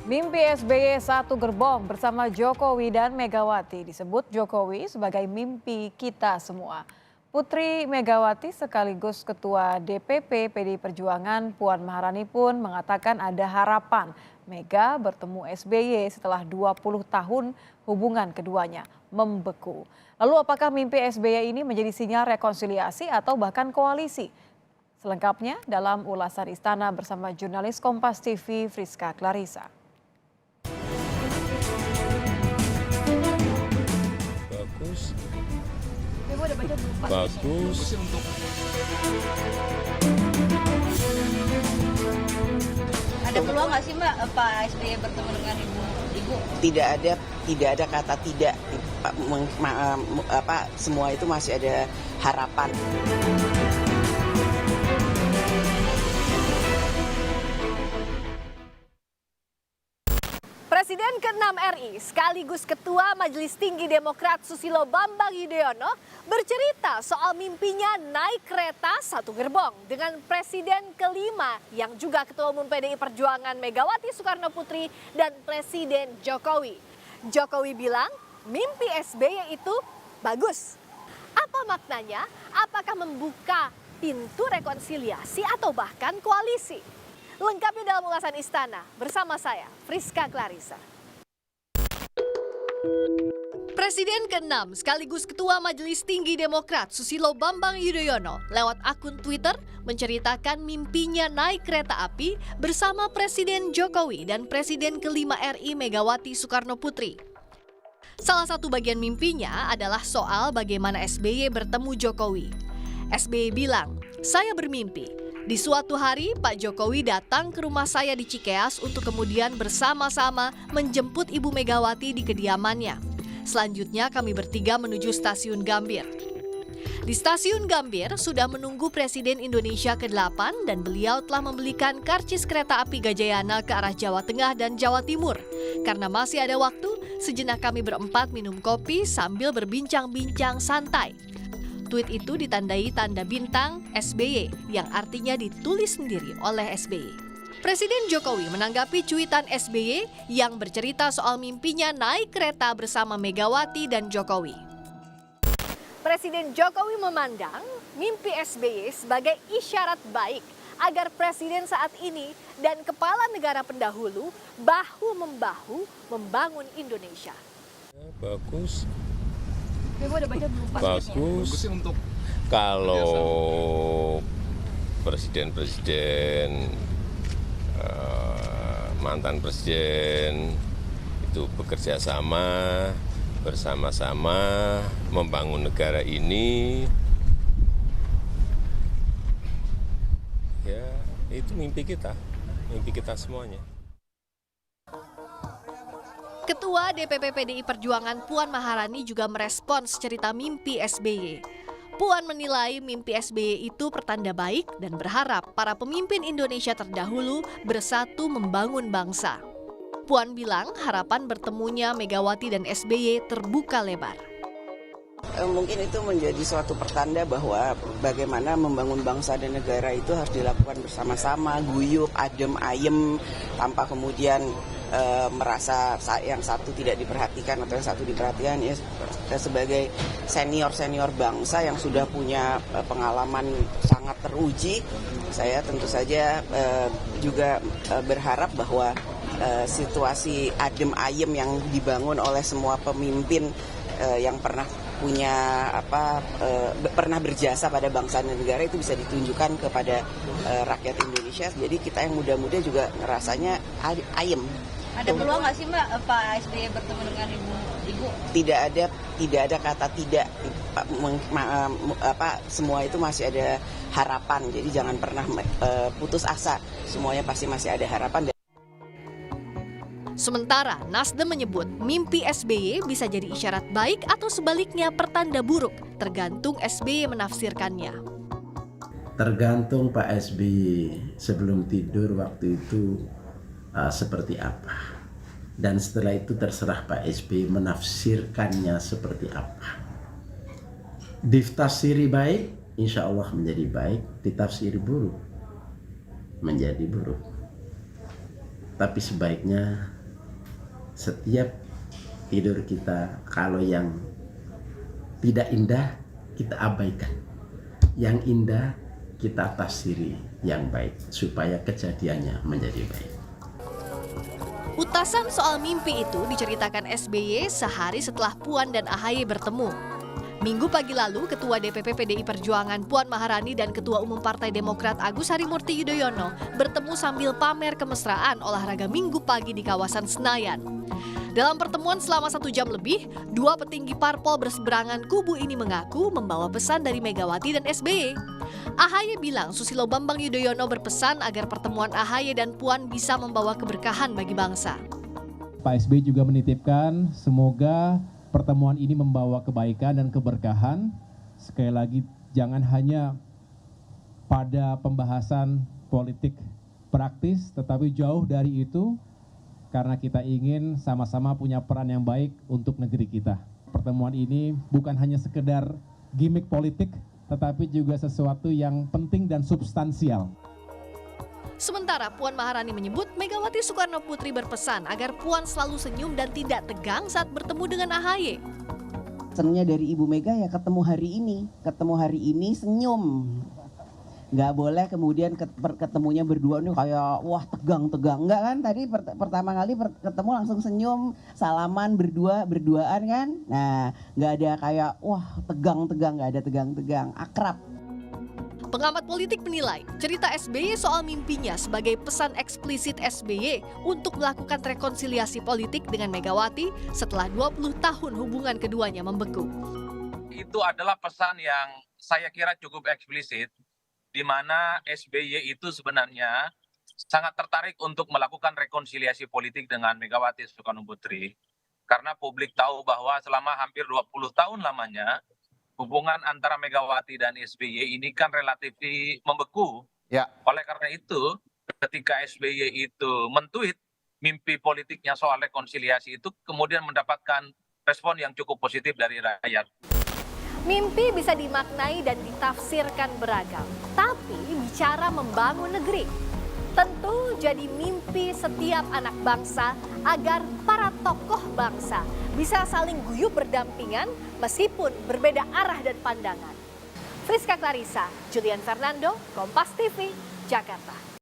Mimpi SBY satu gerbong bersama Jokowi dan Megawati disebut Jokowi sebagai mimpi kita semua. Putri Megawati sekaligus Ketua DPP PDI Perjuangan Puan Maharani pun mengatakan ada harapan Mega bertemu SBY setelah 20 tahun hubungan keduanya membeku. Lalu apakah mimpi SBY ini menjadi sinyal rekonsiliasi atau bahkan koalisi? Selengkapnya dalam ulasan Istana bersama jurnalis Kompas TV Friska Clarissa. Bagus. Ada peluang nggak sih Mbak Pak SBY bertemu dengan Ibu? Tidak ada kata tidak. Semua itu masih ada harapan. Presiden ke-6 RI sekaligus Ketua Majelis Tinggi Demokrat Susilo Bambang Yudhoyono bercerita soal mimpinya naik kereta satu gerbong dengan Presiden kelima yang juga Ketua Umum PDI Perjuangan Megawati Soekarno Putri dan Presiden Jokowi. Jokowi bilang mimpi SBY itu bagus. Apa maknanya? Apakah membuka pintu rekonsiliasi atau bahkan koalisi? Lengkapnya dalam ulasan Istana bersama saya, Friska Clarissa. Presiden ke-6 sekaligus Ketua Majelis Tinggi Demokrat Susilo Bambang Yudhoyono lewat akun Twitter menceritakan mimpinya naik kereta api bersama Presiden Jokowi dan Presiden kelima RI Megawati Soekarno Putri. Salah satu bagian mimpinya adalah soal bagaimana SBY bertemu Jokowi. SBY bilang, "Saya bermimpi di suatu hari Pak Jokowi datang ke rumah saya di Cikeas untuk kemudian bersama-sama menjemput Ibu Megawati di kediamannya. Selanjutnya kami bertiga menuju Stasiun Gambir. Di Stasiun Gambir sudah menunggu Presiden Indonesia ke-8 dan beliau telah membelikan karcis kereta api Gajayana ke arah Jawa Tengah dan Jawa Timur. Karena masih ada waktu, sejenak kami berempat minum kopi sambil berbincang-bincang santai." Tweet itu ditandai tanda bintang SBY yang artinya ditulis sendiri oleh SBY. Presiden Jokowi menanggapi cuitan SBY yang bercerita soal mimpinya naik kereta bersama Megawati dan Jokowi. Presiden Jokowi memandang mimpi SBY sebagai isyarat baik agar presiden saat ini dan kepala negara pendahulu bahu-membahu membangun Indonesia. Bagus. Kalau presiden-presiden, mantan presiden itu bekerja sama, bersama-sama membangun negara ini, ya itu mimpi kita semuanya. Ketua DPP PDI Perjuangan Puan Maharani juga merespons cerita mimpi SBY. Puan menilai mimpi SBY itu pertanda baik dan berharap para pemimpin Indonesia terdahulu bersatu membangun bangsa. Puan bilang harapan bertemunya Megawati dan SBY terbuka lebar. Mungkin itu menjadi suatu pertanda bahwa bagaimana membangun bangsa dan negara itu harus dilakukan bersama-sama, guyup, adem, ayem, tanpa kemudian merasa yang satu tidak diperhatikan atau yang satu diperhatikan. Ya, sebagai senior bangsa yang sudah punya pengalaman sangat teruji, saya tentu saja juga berharap bahwa situasi adem ayem yang dibangun oleh semua pemimpin yang pernah pernah berjasa pada bangsa dan negara itu bisa ditunjukkan kepada rakyat Indonesia. Jadi kita yang muda-muda juga ngerasanya ayem. Ada peluang nggak sih Mbak Pak SBY bertemu dengan Ibu? Tidak ada kata tidak. Semua itu masih ada harapan. Jadi jangan pernah putus asa. Semuanya pasti masih ada harapan. Sementara Nasdem menyebut mimpi SBY bisa jadi isyarat baik atau sebaliknya pertanda buruk, tergantung SBY menafsirkannya. Tergantung Pak SBY sebelum tidur waktu itu seperti apa. Dan setelah itu terserah Pak SBY menafsirkannya seperti apa. Ditafsiri baik, insya Allah menjadi baik. Ditafsiri buruk, menjadi buruk. Tapi sebaiknya setiap tidur kita, kalau yang tidak indah kita abaikan, yang indah kita tafsiri yang baik supaya kejadiannya menjadi baik. Utasan soal mimpi itu diceritakan SBY sehari setelah Puan dan AHY bertemu. Minggu pagi lalu, Ketua DPP PDI Perjuangan Puan Maharani dan Ketua Umum Partai Demokrat Agus Harimurti Yudhoyono bertemu sambil pamer kemesraan olahraga Minggu pagi di kawasan Senayan. Dalam pertemuan selama 1 jam lebih, dua petinggi parpol berseberangan kubu ini mengaku membawa pesan dari Megawati dan SBY. AHY bilang Susilo Bambang Yudhoyono berpesan agar pertemuan AHY dan Puan bisa membawa keberkahan bagi bangsa. Pak SBY juga menitipkan semoga pertemuan ini membawa kebaikan dan keberkahan. Sekali lagi, jangan hanya pada pembahasan politik praktis, tetapi jauh dari itu, karena kita ingin sama-sama punya peran yang baik untuk negeri kita. Pertemuan ini bukan hanya sekedar gimmick politik, tetapi juga sesuatu yang penting dan substansial. Sementara Puan Maharani menyebut Megawati Soekarno Putri berpesan agar Puan selalu senyum dan tidak tegang saat bertemu dengan AHY. Pesannya dari Ibu Mega ya ketemu hari ini senyum. Nggak boleh kemudian ketemunya berdua nih kayak wah tegang-tegang. Enggak kan, tadi pertama kali ketemu langsung senyum, salaman berduaan kan. Nah nggak ada kayak wah tegang-tegang, nggak ada tegang-tegang, akrab. Pengamat politik menilai cerita SBY soal mimpinya sebagai pesan eksplisit SBY untuk melakukan rekonsiliasi politik dengan Megawati setelah 20 tahun hubungan keduanya membeku. Itu adalah pesan yang saya kira cukup eksplisit, di mana SBY itu sebenarnya sangat tertarik untuk melakukan rekonsiliasi politik dengan Megawati Soekarno Putri. Karena publik tahu bahwa selama hampir 20 tahun lamanya, hubungan antara Megawati dan SBY ini kan relatif membeku. Ya. Oleh karena itu, ketika SBY itu men-tweet mimpi politiknya soal rekonsiliasi itu kemudian mendapatkan respon yang cukup positif dari rakyat. Mimpi bisa dimaknai dan ditafsirkan beragam, tapi bicara membangun negeri, tentu jadi mimpi setiap anak bangsa agar para tokoh bangsa bisa saling guyup berdampingan meskipun berbeda arah dan pandangan. Friska Clarissa, Julian Fernando, Kompas TV, Jakarta.